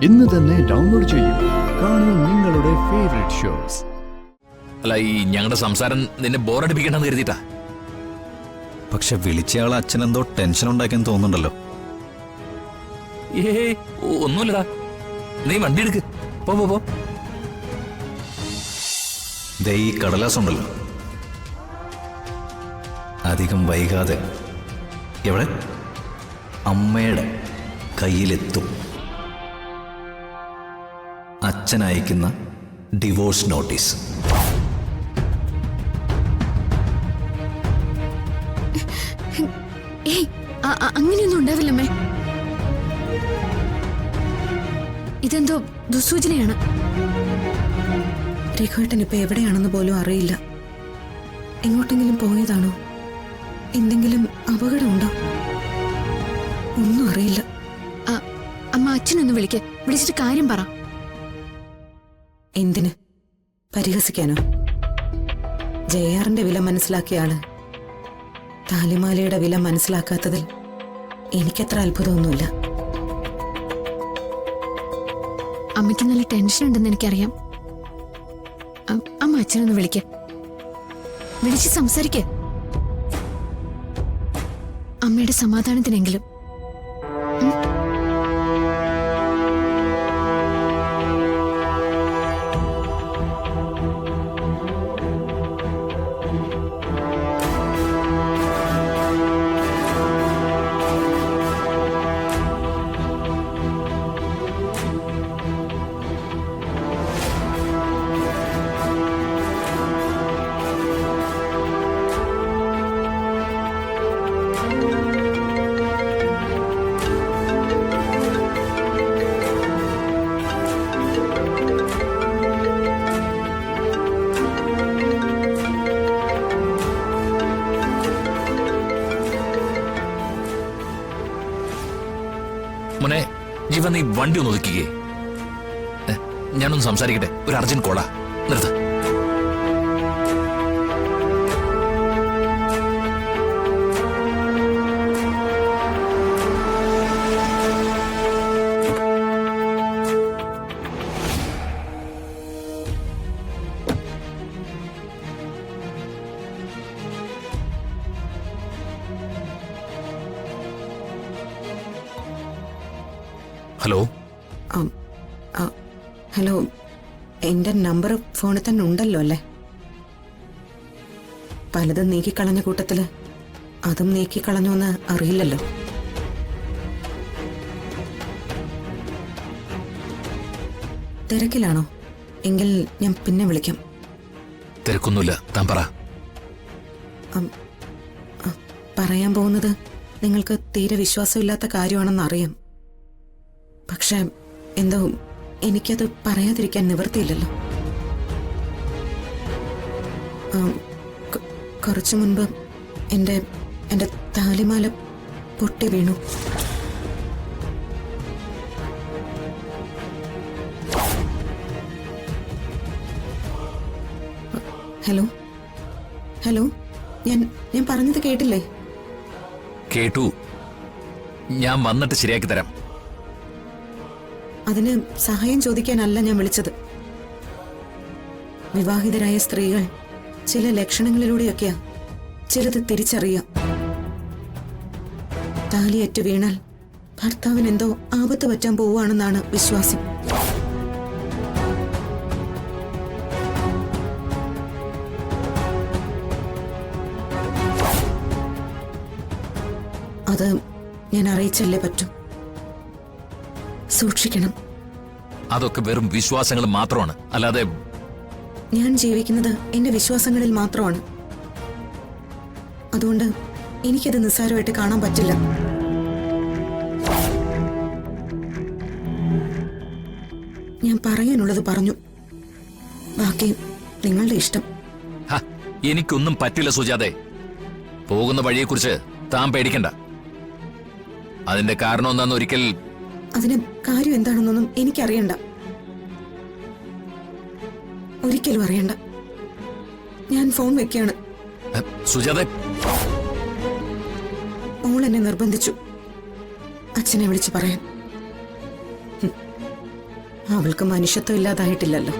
ഇന്ന് തന്നെ ഡൗൺലോഡ് ചെയ്യൂ. കാണൂ നിങ്ങളുടെ ഫേവറേറ്റ് ഷോസ്. അല്ല, ഈ ഞങ്ങളുടെ സംസാരം നിന്നെ ബോറടിപ്പിക്കണമെന്ന് കരുതിയിട്ടാ. പക്ഷെ വിളിച്ചയാൾ അച്ഛനെന്തോ ടെൻഷൻ ഉണ്ടാക്കിയെന്ന് തോന്നുന്നുണ്ടല്ലോ. ഏയ് ഒന്നുമില്ലടാ, നീ വണ്ടി എടുക്ക്, പോ പോ പോ. ദേ ഈ കടലാസ് ഉണ്ടല്ലോ, അധികം വൈകാതെ എവിടെ അമ്മയുടെ കയ്യിലെത്തും. അച്ഛൻ അയക്കുന്ന ഡിവോഴ്സ് നോട്ടീസ്. അങ്ങനെയൊന്നും ഉണ്ടാവില്ലമ്മേ. ഇതെന്തോ ദുസൂചനയാണ്. രഘുവേട്ടൻ ഇപ്പൊ എവിടെയാണെന്ന് പോലും അറിയില്ല. എങ്ങോട്ടെങ്കിലും പോയതാണോ? എന്തെങ്കിലും അപകടമുണ്ടോ? ഒന്നും അറിയില്ല. അമ്മ അച്ഛനൊന്ന് വിളിച്ചിട്ട് കാര്യം പറ. എന്തിന്? പരിഹസിക്കാനോ? ജയാറിന്റെ വില മനസ്സിലാക്കിയ ആള് താലിമാലയുടെ വില മനസ്സിലാക്കാത്തതിൽ എനിക്കത്ര അത്ഭുതമൊന്നുമില്ല. അമ്മയ്ക്ക് നല്ല ടെൻഷൻ ഉണ്ടെന്ന് എനിക്കറിയാം. അമ്മ അച്ഛനൊന്ന് വിളിച്ച് സംസാരിക്ക. അമ്മയുടെ സമാധാനത്തിനെങ്കിലും. മോനെ, ജീവൻ നീ വണ്ടി ഒന്ന് ഒതുക്കിക്കേ. ഞാനൊന്ന് സംസാരിക്കട്ടെ. ഒരു അർജന്റ് കോളാ, നിർത്ത്. ഹലോ. ഹലോ, എന്റെ നമ്പർ ഫോണിൽ തന്നെ ഉണ്ടല്ലോ അല്ലേ? പലതും നീക്കിക്കളഞ്ഞ കൂട്ടത്തില് അതും നീക്കിക്കളഞ്ഞു എന്ന് അറിയില്ലല്ലോ. തിരക്കിലാണോ? എങ്കിൽ ഞാൻ പിന്നെ വിളിക്കാം. തിരക്കൊന്നുമില്ല, താൻ പറ. പറയാൻ പോകുന്നത് നിങ്ങൾക്ക് തീരെ വിശ്വാസമില്ലാത്ത കാര്യമാണെന്ന് അറിയാം. പക്ഷെ എന്തോ എനിക്കത് പറയാതിരിക്കാൻ നിവൃത്തിയില്ലല്ലോ. കുറച്ചു മുൻപ് എന്റെ താലിമാല പൊട്ടി വീണു. ഹലോ ഹലോ, ഞാൻ പറഞ്ഞത് കേട്ടില്ലേ? കേട്ടു. ഞാൻ വന്നിട്ട് ശരിയാക്കി തരാം. അതിന് സഹായം ചോദിക്കാനല്ല ഞാൻ വിളിച്ചത്. വിവാഹിതരായ സ്ത്രീകൾ ചില ലക്ഷണങ്ങളിലൂടെയൊക്കെയാ ചിലത് തിരിച്ചറിയാം. താലിയേറ്റ് വീണാൽ ഭർത്താവിന് എന്തോ ആപത്ത് പറ്റാൻ പോവുകയാണെന്നാണ് വിശ്വാസം. അത് ഞാൻ അറിയിച്ചല്ലേ പറ്റൂ. സൂക്ഷിക്കണം. അതൊക്കെ വെറും വിശ്വാസങ്ങൾ മാത്രമാണ്, അല്ലാതെ ഞാൻ ജീവിക്കുന്നത് എന്റെ വിശ്വാസങ്ങളിൽ മാത്രമാണ്. അതുകൊണ്ട് എനിക്കത് നിസ്സാരമായിട്ട് കാണാൻ പറ്റില്ല. ഞാൻ പറയാനുള്ളത് പറഞ്ഞു. ബാക്കി നിങ്ങളുടെ ഇഷ്ടം. എനിക്കൊന്നും പറ്റില്ല സുജാതെ. പോകുന്ന വഴിയെക്കുറിച്ച് താൻ പേടിക്കണ്ട. അതിന്റെ കാരണം എന്താന്ന് ഒരിക്കൽ അതിന് കാര്യം എന്താണെന്നൊന്നും എനിക്കറിയണ്ട. ഒരിക്കലും അറിയണ്ട. ഞാൻ ഫോൺ വെക്കുകയാണ്. സുജാത, മോൾ എന്നെ നിർബന്ധിച്ചു അച്ഛനെ വിളിച്ചു പറയാൻ. അവൾക്ക് മനുഷ്യത്വം ഇല്ലാതായിട്ടില്ലല്ലോ.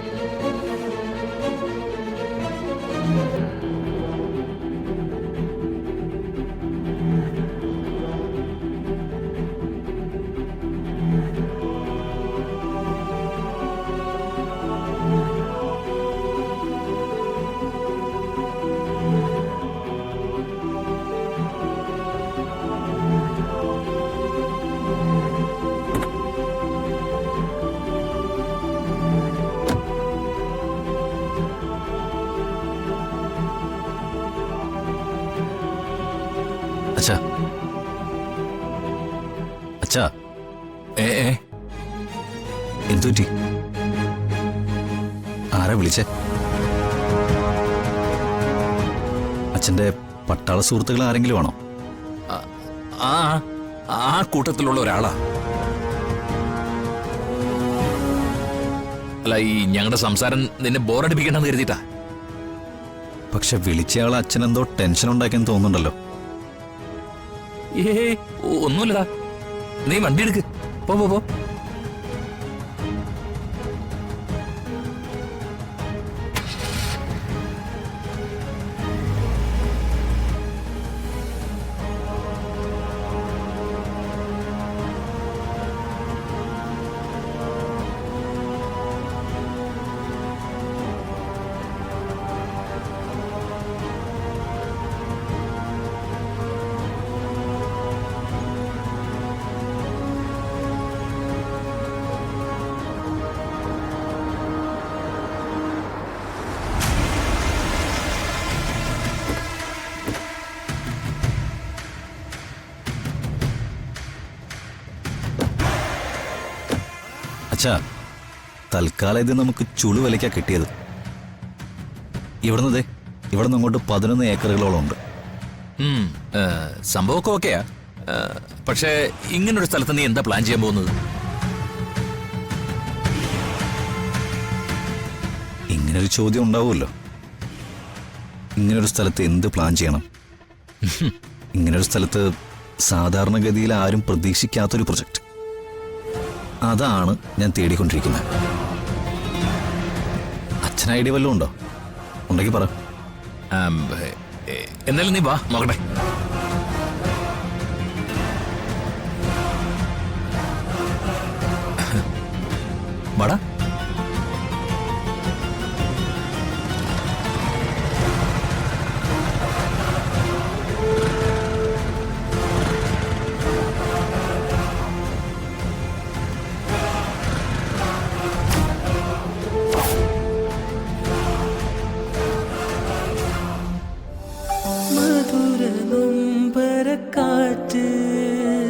അച്ഛാ അച്ഛാ, ഏ ഏ, എന്തുപറ്റി? ആരാ വിളിച്ചേ? അച്ഛന്റെ പട്ടാള സുഹൃത്തുക്കൾ ആരെങ്കിലും ആണോ? ആ ആ കൂട്ടത്തിലുള്ള ഒരാളാ. അല്ല, ഈ ഞങ്ങളുടെ സംസാരം നിന്നെ ബോറടിപ്പിക്കണമെന്ന് കരുതിയിട്ടാ. പക്ഷെ വിളിച്ചയാൾ അച്ഛനെന്തോ ടെൻഷൻ ഉണ്ടാക്കിയെന്ന് തോന്നുന്നുണ്ടല്ലോ. ഏ ഒന്നുമില്ലടാ, നീ വണ്ടി എടുക്ക്, പോ പോ പോ. അച്ഛാ, തൽക്കാലം ഇത് നമുക്ക് ചുളു വിലയ്ക്കാ കിട്ടിയത്. ഇവിടെ നിന്ന് അങ്ങോട്ട് 11 ഏക്കറുകളോളം ഉണ്ട്. സംഭവമൊക്കെ ഓക്കെയാ. പക്ഷേ ഇങ്ങനൊരു സ്ഥലത്ത് നീ എന്താ പ്ലാൻ ചെയ്യാൻ പോകുന്നത്? ഇങ്ങനൊരു ചോദ്യം ഉണ്ടാവുമല്ലോ. ഇങ്ങനൊരു സ്ഥലത്ത് എന്ത് പ്ലാൻ ചെയ്യണം? ഇങ്ങനൊരു സ്ഥലത്ത് സാധാരണഗതിയിൽ ആരും പ്രതീക്ഷിക്കാത്തൊരു പ്രൊജക്ട്. അതാണ് ഞാൻ തേടിക്കൊണ്ടിരിക്കുന്നത്. അച്ഛൻ ഐഡിയ വല്ലതും ഉണ്ടോ? ഉണ്ടെങ്കിൽ പറ. എന്നാലും നീ വാ, നോക്കട്ടെ. വാടാ.